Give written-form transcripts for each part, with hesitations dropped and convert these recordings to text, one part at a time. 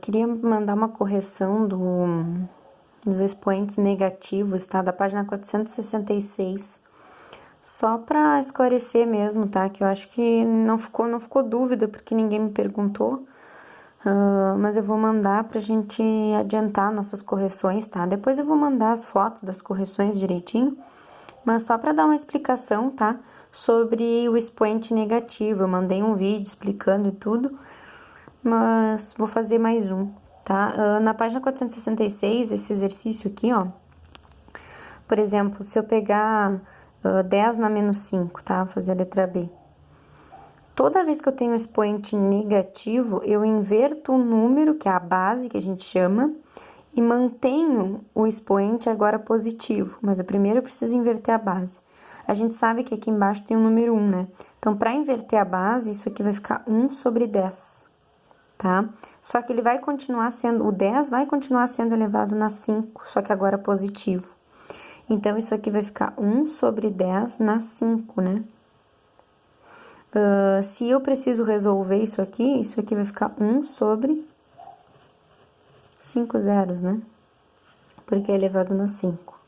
Queria mandar uma correção dos expoentes negativos, tá? Da página 466. Só para esclarecer mesmo, tá? Que eu acho que não ficou dúvida, porque ninguém me perguntou. Mas eu vou mandar pra gente adiantar nossas correções, tá? Depois eu vou mandar as fotos das correções direitinho. Mas só para dar uma explicação, tá? Sobre o expoente negativo. Eu mandei um vídeo explicando e tudo. Mas vou fazer mais um, tá? Na página 466, esse exercício aqui, ó. Por exemplo, se eu pegar 10 na menos 5, tá? Vou fazer a letra B. Toda vez que eu tenho um expoente negativo, eu inverto o número, que é a base, que a gente chama, e mantenho o expoente agora positivo. Mas primeiro eu preciso inverter a base. A gente sabe que aqui embaixo tem o número 1, né? Então, para inverter a base, isso aqui vai ficar 1 sobre 10. Tá? Só que ele vai continuar sendo, o 10 vai continuar sendo elevado na 5, só que agora positivo. Então, isso aqui vai ficar 1 sobre 10 na 5, né? Se eu preciso resolver isso aqui vai ficar 1 sobre 5 zeros, né? Porque é elevado na 5.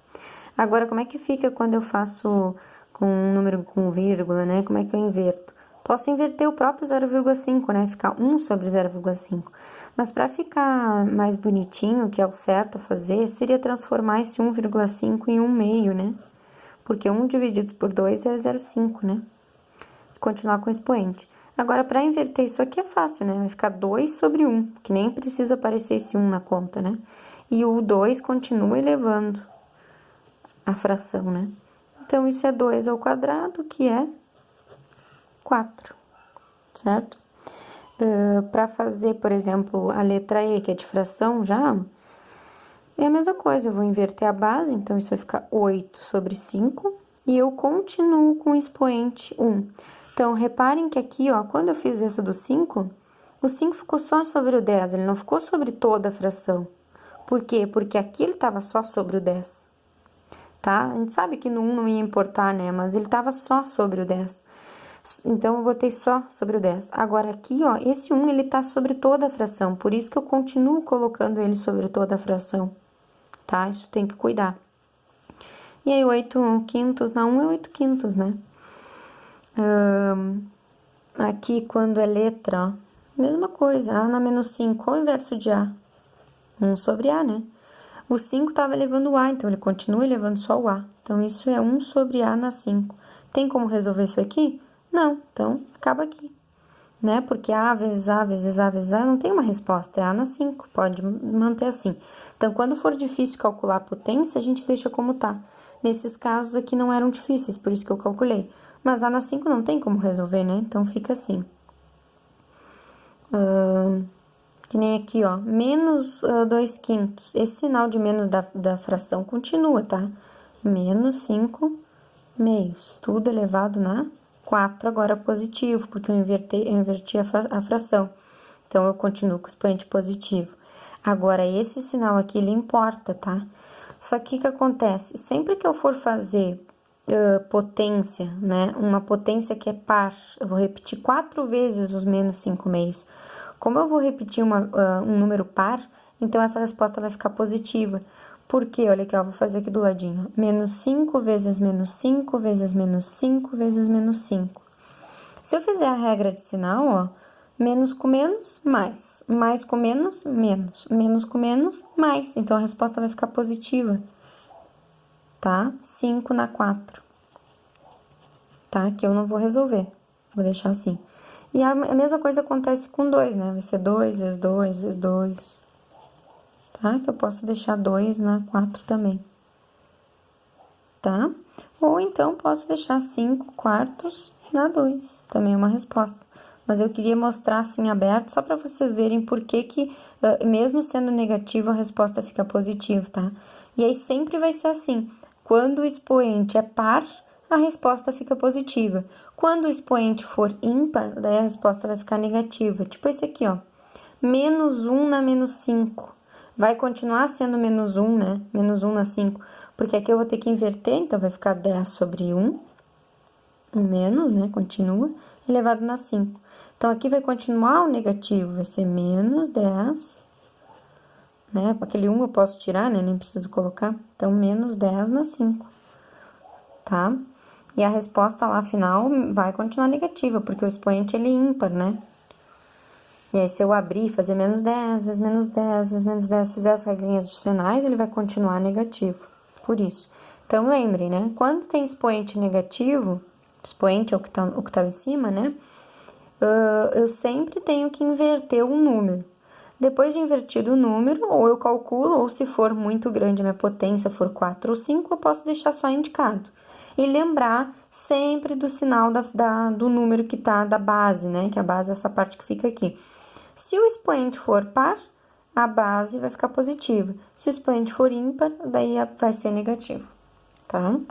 Agora, como é que fica quando eu faço com um número com vírgula, né? Como é que eu inverto? Posso inverter o próprio 0,5, né? Ficar 1 sobre 0,5. Mas para ficar mais bonitinho, que é o certo a fazer, seria transformar esse 1,5 em 1 meio, né? Porque 1 dividido por 2 é 0,5, né? Continuar com o expoente. Agora, para inverter isso aqui é fácil, né? Vai ficar 2 sobre 1, que nem precisa aparecer esse 1 na conta, né? E o 2 continua elevando a fração, né? Então, isso é 2 ao quadrado, que é 4, certo? Para fazer, por exemplo, a letra E, que é de fração já, é a mesma coisa. Eu vou inverter a base, então isso vai ficar 8 sobre 5, e eu continuo com o expoente 1. Então, reparem que aqui, ó, quando eu fiz essa do 5, o 5 ficou só sobre o 10, ele não ficou sobre toda a fração. Por quê? Porque aqui ele estava só sobre o 10, tá? A gente sabe que no 1 não ia importar, né? Mas ele estava só sobre o 10. Então, eu botei só sobre o 10. Agora, aqui, ó, esse 1, ele tá sobre toda a fração. Por isso que eu continuo colocando ele sobre toda a fração, tá? Isso tem que cuidar. E aí, 8 quintos na 1 é 8 quintos, né? Aqui, quando é letra, ó, mesma coisa. A na menos 5, qual é o inverso de A? 1 sobre A, né? O 5 estava elevando o A, então ele continua elevando só o A. Então, isso é 1 sobre A na 5. Tem como resolver isso aqui? Não, então acaba aqui, né? Porque A vezes A vezes A vezes A não tem uma resposta, é A na 5, pode manter assim. Então, quando for difícil calcular a potência, a gente deixa como tá. Nesses casos aqui não eram difíceis, por isso que eu calculei. Mas A na 5 não tem como resolver, né? Então, fica assim. Que nem aqui, ó, menos 2 quintos. Esse sinal de menos da fração continua, tá? Menos 5 meios. Tudo elevado na 4, agora positivo, porque eu inverti a fração. Então, eu continuo com o expoente positivo. Agora, esse sinal aqui, ele importa, tá? Só que o que acontece? Sempre que eu for fazer potência, né? Uma potência que é par, eu vou repetir 4 vezes os menos 5 meios. Como eu vou repetir um número par, então essa resposta vai ficar positiva. Por quê? Olha aqui, ó, vou fazer aqui do ladinho. Menos 5 vezes menos 5 vezes menos 5 vezes menos 5. Se eu fizer a regra de sinal, ó, menos com menos, mais com menos, menos com menos, mais. Então, a resposta vai ficar positiva, tá? 5 na 4, tá? Que eu não vou resolver, vou deixar assim. E a mesma coisa acontece com 2, né? Vai ser 2 vezes 2 vezes 2, tá? Que eu posso deixar 2 na 4 também, tá? Ou então, posso deixar 5 quartos na 2, também é uma resposta. Mas eu queria mostrar assim aberto, só para vocês verem por que mesmo sendo negativo, a resposta fica positiva, tá? E aí, sempre vai ser assim. Quando o expoente é par, a resposta fica positiva. Quando o expoente for ímpar, daí a resposta vai ficar negativa. Tipo esse aqui, ó. Menos 1 na menos 5. Vai continuar sendo menos 1, né? Menos 1 na 5. Porque aqui eu vou ter que inverter, então vai ficar 10 sobre 1. O menos, né? Continua. Elevado na 5. Então, aqui vai continuar o negativo, vai ser menos 10, né? Aquele 1 eu posso tirar, né? Nem preciso colocar. Então, menos 10 na 5, tá? E a resposta lá final vai continuar negativa, porque o expoente ele é ímpar, né? E aí, se eu abrir, fazer menos 10, vezes menos 10, vezes menos 10, fizer as regrinhas adicionais, ele vai continuar negativo, por isso. Então, lembrem, né? Quando tem expoente negativo, expoente é o que tá em cima, né? Eu sempre tenho que inverter um número. Depois de invertido o número, ou eu calculo, ou se for muito grande a minha potência, for 4 ou 5, eu posso deixar só indicado. E lembrar sempre do sinal do número que tá da base, né? Que a base é essa parte que fica aqui. Se o expoente for par, a base vai ficar positiva. Se o expoente for ímpar, daí vai ser negativo, tá?